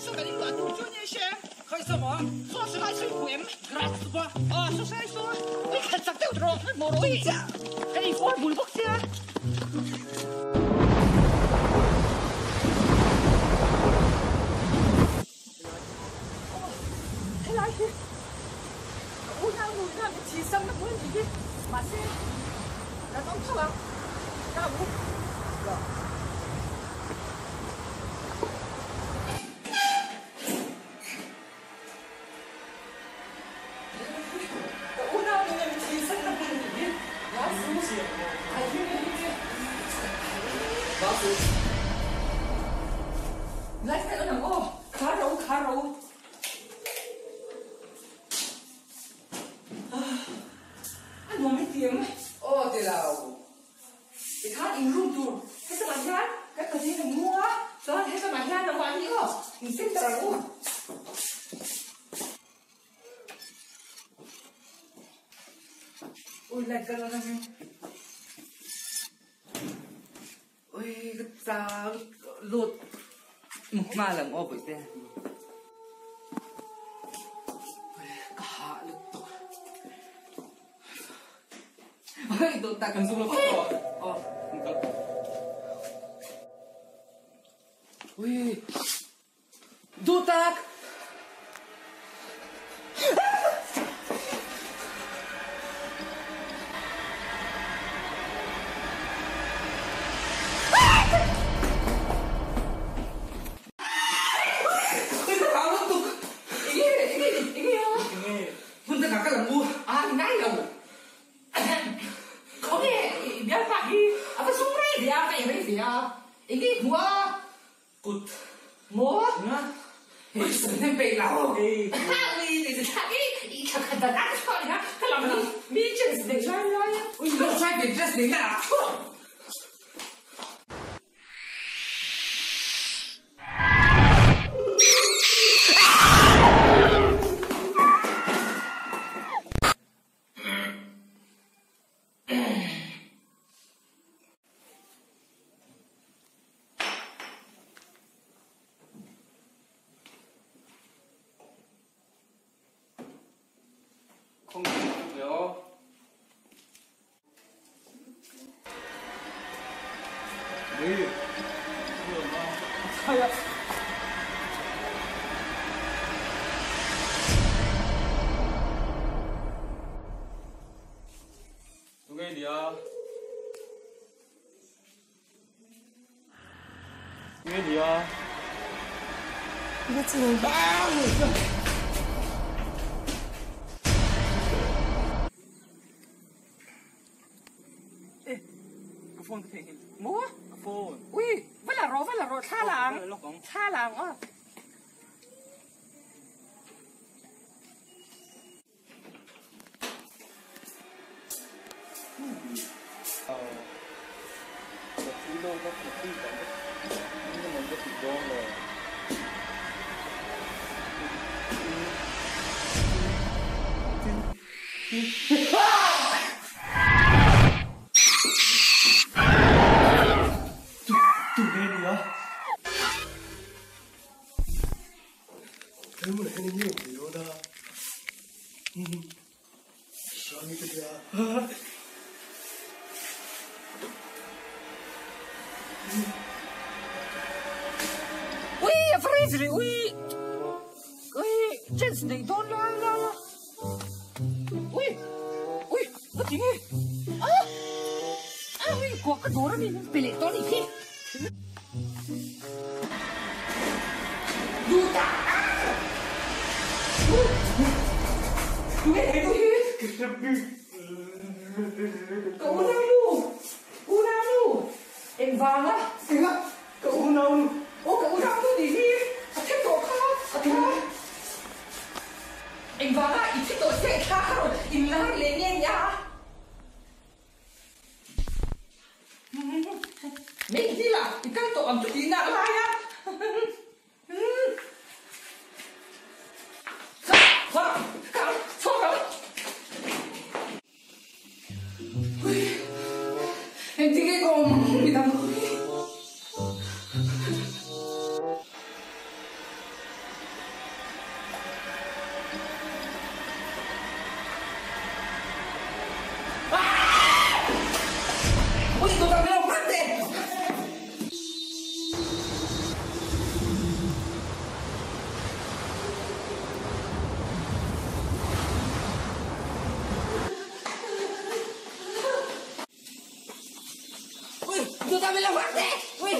说给你乱读9年些，还什么？说是还是贵，gratis不？哦，说是还说，你看咋丢着？没容易，给你说不不些。睇下先，我啱我啱自身嘅本自己，埋先，嚟講出啦，加油！来，这个人哦，卡肉卡肉。我没点吗？哦，对了，你看你入住，还是马天，还可惜很多啊，然后还是马天的话，你哦，你先等我。我来个了那边。喂，个咋路？嘛了，我不得。Itu takkan suruh apa? Oh, enggak. Wih, dutak. Ini ya. Punta kakak lembu. Ah, ini ya. Biar pagi, apa sore dia kayak ini dia. Ini gua kut mau nggak? Sampai lah. Ini tadi ikan kata tak sekali ya. Kalau ni jenis dengan ya. Udah saya jenis dengan. không được đi sao vậy tụi nghe gì à nghe gì à 이거 지금 phone cái gì múa phone ui vẫn là rồi tha làng á 젊은 해는 이로다. 시원이들이야. ui freeze ui chance này đón la ui cái gì ui quả cái đồ đó mình bị lệ to đi khi nghe thấy tôi cậu u nào luôn em vàng á cậu u nào luôn cậu u nào luôn đi thích cậu không em vàng á thích cậu sẽ khác rồi em nói lên nha nhá mấy gì là các cậu làm chút gì nào lại á em thích cái con bị đâm Tú también la fuerte. Uy.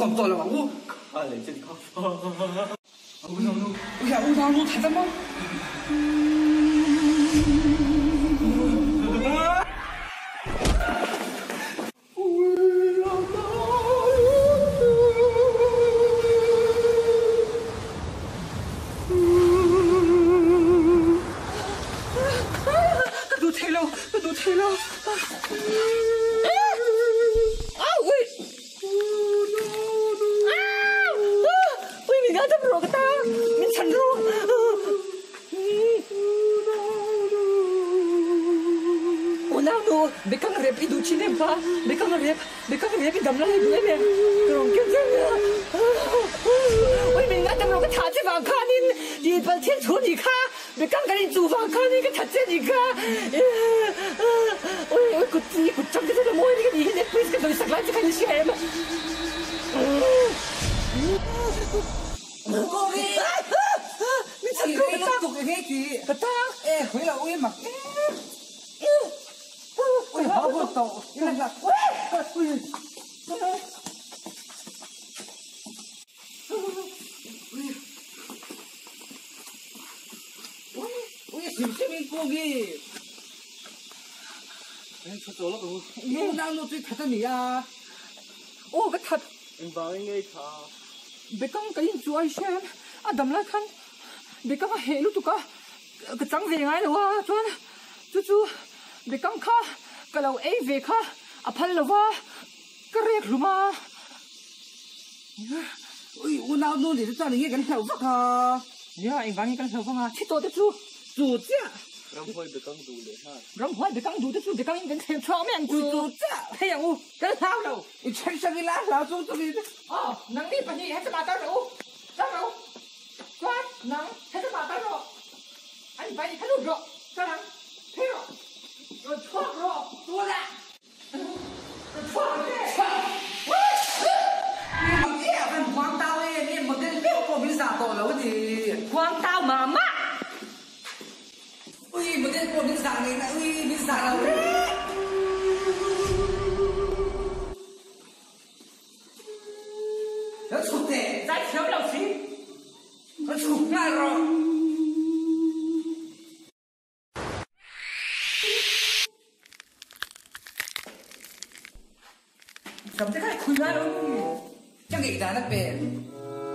còn tội là bảo u à lấy chân không u nào nu u nào nu thật không tôi thấy lâu Bekang rep itu cine pa, bekang rep itu damla itu ni, kerong kerja ni. Oi, mingat damla ke thasi bangkan ni, di baltian tu ni ka, bekang kali tu bangkan ni ke thasi ni ka. Oi, kucing kita dah muai ni ke ni, please kita bisa kelas kali siapa? Kogi, minta kau tu ke ni? Kata, kau lah oi mak. Ui, hao bột tàu, cái này là ui, 심심이 고기. 찾아올라 그러고. 뭐 나도 또 찾았니야. 오, 그 찾. Environment 다. 백강 cái chuối xem, à đầm lại khăn, 백강 hệ lúc tụi cả, cái trắng về ngay rồi à, chú, 백강 kha. Kalau về kha, apal lawa, kerek rumah. Ui, unau nu ni tu ni kan hau kha. Ya, anh vang kan hau kha. Chi to de chu cha. Ram hoi bekang du le ha. Ram hoi bekang du de chu, bekang kan theo cho men chu cha. Hay yang u, kan hau đâu. I chen sang la la chu tu ni. Oh, nang ni pa ni hết ma ta đâu. Sao đâu? Quan, nang hết ma ta đâu. Anh phải hết luôn rồi. Sao nang? Thế rồi. Rồi thoát rồi, tua ra. Rồi thoát đi. Đi mà kia bên quang tao ấy, đi một tên liêu của mình giả tổ là cái gì? Quang tao mà má. Ui, một tên của mình giả này là ui, mình giả là đấy. Nó chụp thế, giải thiếu đâu xí. Nó chụp ngay rồi. Cảm thấy khuyên ra đâu chẳng nghĩ ra nó về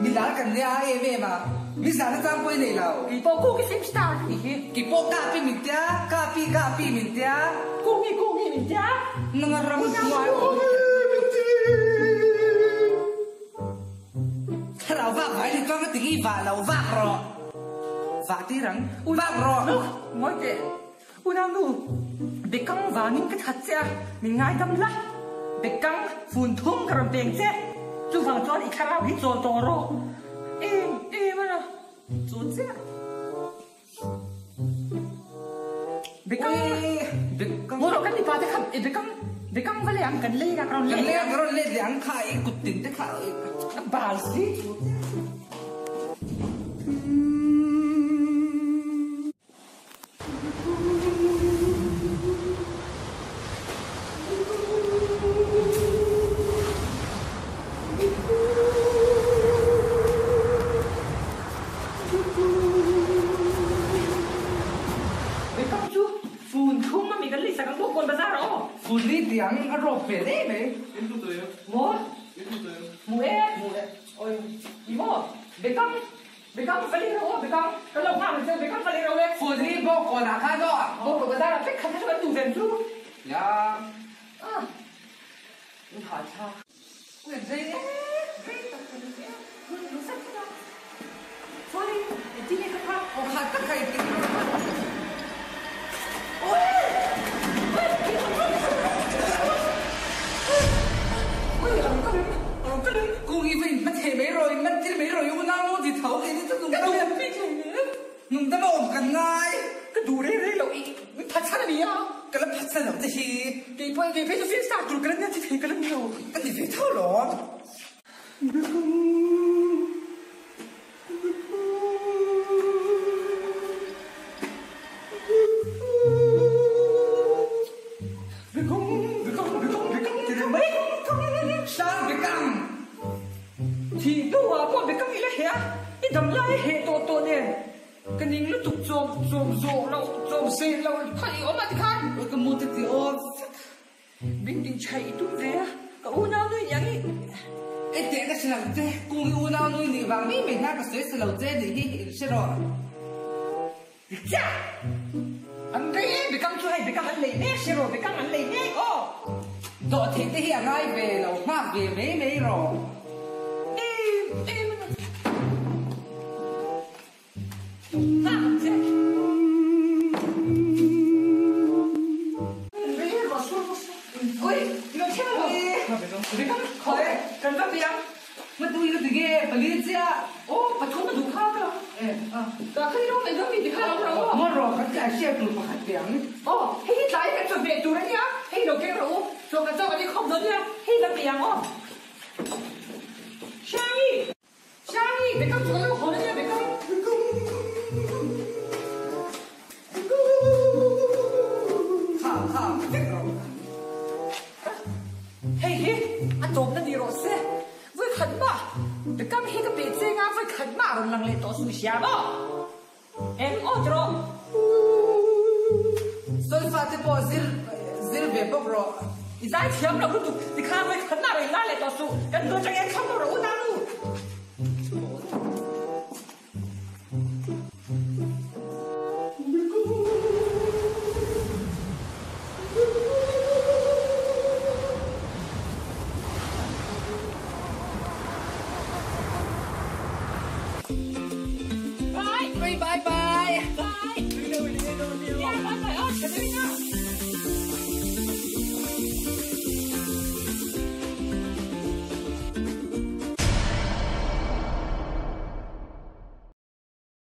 mình đã cần ra ai về mà mình ra nó sang quay này nào cái bộ cô cái xem sao thì cái bộ cà phê mình tia cà phê mình tia cô nghe mình tia nó ngon lắm ngoài thảo vạc phải thì con cái tiếng vạc là vạc rồi vạc tí rằng vạc rồi mỗi cái u nào nu để căng vàng những cái thật ra mình ngay tâm lắm Bekang phun thum karam peng che chu phang chuan I kharau hi chaw taw ro mana chu che Bekang mo ro kan ni pa te kham Bekang vale ang kan le ra karon le ang kha I kutin te kha bal si con bazar đó phụ đi tiếng ở rộp về đấy mày Em tụi tôi. mua Em tụi tôi. mua ôi mua become phải đi đâu become cái lồng hàng mình become phải đi đâu đấy phụ đi bố còn là khác đó bố của bazar là thích khăn cho bạn tủ đèn chú ya你好差quyền gì đấy sorry chị đi không không hạt tất cả những ôi cô nghĩ về mất thể mấy rồi mất thế mấy rồi yêu nào thì thấu thì nó dùng đâu dùng tao ổn cần ngay cái đủ đấy đấy là thật sao này à cái là thật sao là gì cái phải cho phim sao tụi cái này thì cái là nhiều cái gì phải thấu rồi thì đâu à con biết cái gì là hả? Cái đầm lai hệ to nè, cái nín lúc tục zoom lâu xe lâu thấy ốm mà thì khăn, cái mua thì ốm, bình định chạy tụt về, cái u nào nữa vậy? Cái tiền cái nào thế? Cùng u nào nữa thì vàng mi mình cái sợi sợi lâu thế thì đi sẽ rồi. Chà, anh đây bị căng chui bị căng anh lấy nè, sẽ rồi bị căng anh lấy nè, ô, đó thì cái hiện nay về lâu mà về mấy rồi. Ôi, 이거 채널이 거의 간단이야. mà tôi nó thì ghê, bà liên xe, ô, bà thốn mà đủ khác đâu. Bà khi đó mình có bị khác đâu. Mà rồi, bà chạy xe tụi bà hạt tiếng. Ô, hay lại cái chuẩn bị tụi đấy nhá, hay đầu kia rồi, rồi cái cho cái đi không lớn nhá, hay là tiếng ô. Shani, để con tụi nó hồn nhá, để con. Hey, anh trộm nó đi rồi xe. Với khẩn mà, để con hay cái bể xe ngã với khẩn mà rồi lăng lên tổ sủi xả mà. Em ổn rồi. Rồi phát thì bỏ zil về bốc rồi. Thì giải thiếm đâu cũng thì khá với khẩn mà rồi lăng lên tổ sủi. Cần tôi cho em không có rủ nào luôn. Bye. Bye. Bye. Bye. Bye. Bye. Bye. Bye. Bye. Bye. Bye.